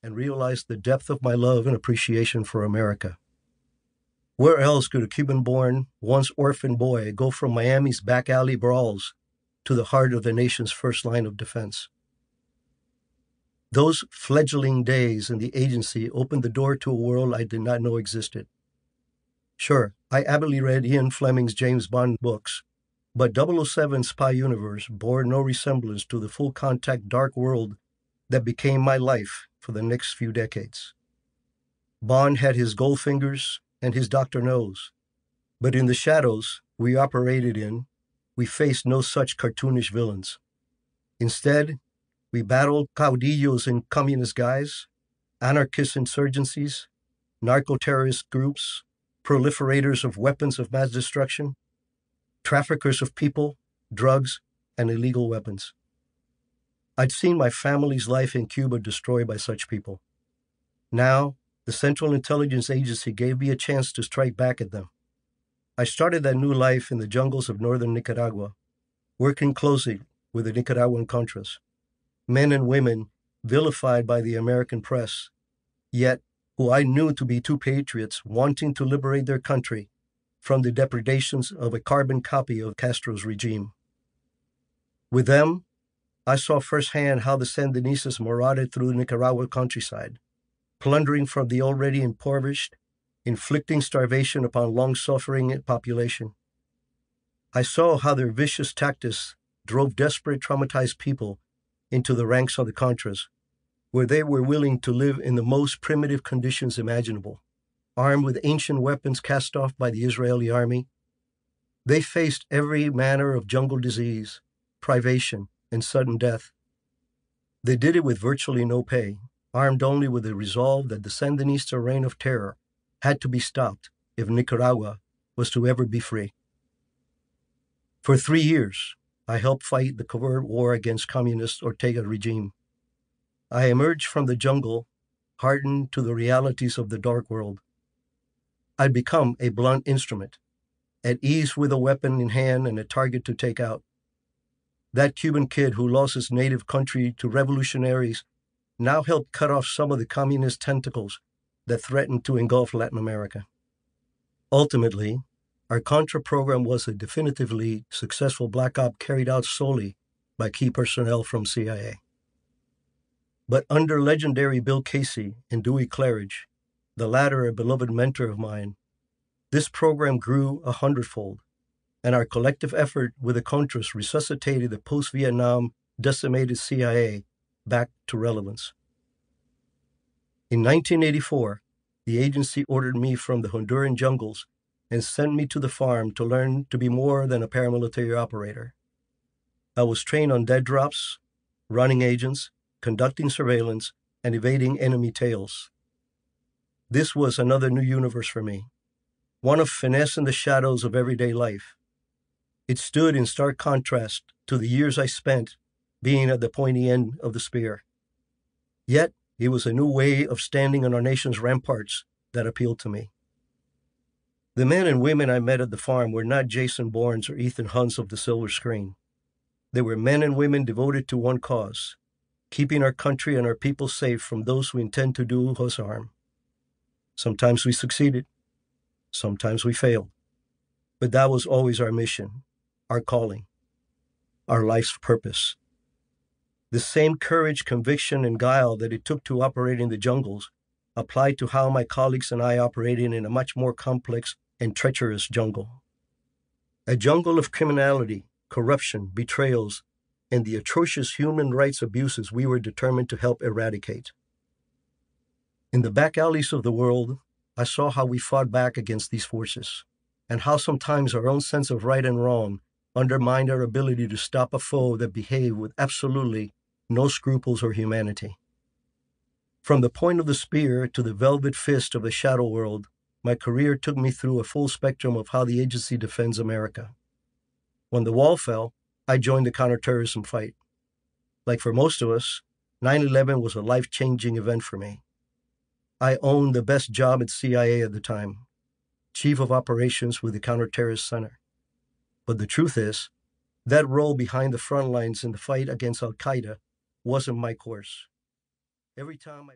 and realized the depth of my love and appreciation for America. Where else could a Cuban-born, once orphan boy go from Miami's back alley brawls to the heart of the nation's first line of defense? Those fledgling days in the agency opened the door to a world I did not know existed. Sure, I avidly read Ian Fleming's James Bond books, but 007 Spy Universe bore no resemblance to the full-contact dark world that became my life for the next few decades. Bond had his Goldfingers and his Dr. No's, but in the shadows we operated in, we faced no such cartoonish villains. Instead, we battled caudillos in communist guise, anarchist insurgencies, narco-terrorist groups, proliferators of weapons of mass destruction, traffickers of people, drugs, and illegal weapons. I'd seen my family's life in Cuba destroyed by such people. Now, the Central Intelligence Agency gave me a chance to strike back at them. I started that new life in the jungles of northern Nicaragua, working closely with the Nicaraguan Contras, men and women vilified by the American press, yet who I knew to be true patriots wanting to liberate their country from the depredations of a carbon copy of Castro's regime. With them, I saw firsthand how the Sandinistas marauded through the Nicaragua countryside, plundering from the already impoverished, inflicting starvation upon long-suffering population. I saw how their vicious tactics drove desperate, traumatized people into the ranks of the Contras, where they were willing to live in the most primitive conditions imaginable. Armed with ancient weapons cast off by the Israeli army, they faced every manner of jungle disease, privation, and sudden death. They did it with virtually no pay, armed only with the resolve that the Sandinista reign of terror had to be stopped if Nicaragua was to ever be free. For 3 years, I helped fight the covert war against communist Ortega regime. I emerged from the jungle, hardened to the realities of the dark world. I'd become a blunt instrument, at ease with a weapon in hand and a target to take out. That Cuban kid who lost his native country to revolutionaries now helped cut off some of the communist tentacles that threatened to engulf Latin America. Ultimately, our Contra program was a definitively successful black op carried out solely by key personnel from CIA. But under legendary Bill Casey and Dewey Claridge, the latter a beloved mentor of mine, this program grew 100-fold, and our collective effort with the Contras resuscitated the post-Vietnam decimated CIA back to relevance. In 1984, the agency ordered me from the Honduran jungles and sent me to the farm to learn to be more than a paramilitary operator. I was trained on dead drops, running agents, conducting surveillance, and evading enemy tails. This was another new universe for me, one of finesse in the shadows of everyday life. It stood in stark contrast to the years I spent being at the pointy end of the spear. Yet, it was a new way of standing on our nation's ramparts that appealed to me. The men and women I met at the farm were not Jason Bournes or Ethan Hunts of the silver screen. They were men and women devoted to one cause, keeping our country and our people safe from those who intend to do us harm. Sometimes we succeeded, sometimes we failed, but that was always our mission, our calling, our life's purpose. The same courage, conviction, and guile that it took to operate in the jungles applied to how my colleagues and I operated in a much more complex and treacherous jungle. A jungle of criminality, corruption, betrayals, and the atrocious human rights abuses we were determined to help eradicate. In the back alleys of the world, I saw how we fought back against these forces, and how sometimes our own sense of right and wrong undermined our ability to stop a foe that behaved with absolutely no scruples or humanity. From the point of the spear to the velvet fist of the shadow world, my career took me through a full spectrum of how the agency defends America. When the wall fell, I joined the counterterrorism fight. Like for most of us, 9/11 was a life-changing event for me. I owned the best job at CIA at the time, Chief of Operations with the Counterterrorist Center. But the truth is, that role behind the front lines in the fight against Al-Qaeda wasn't my course. Every time I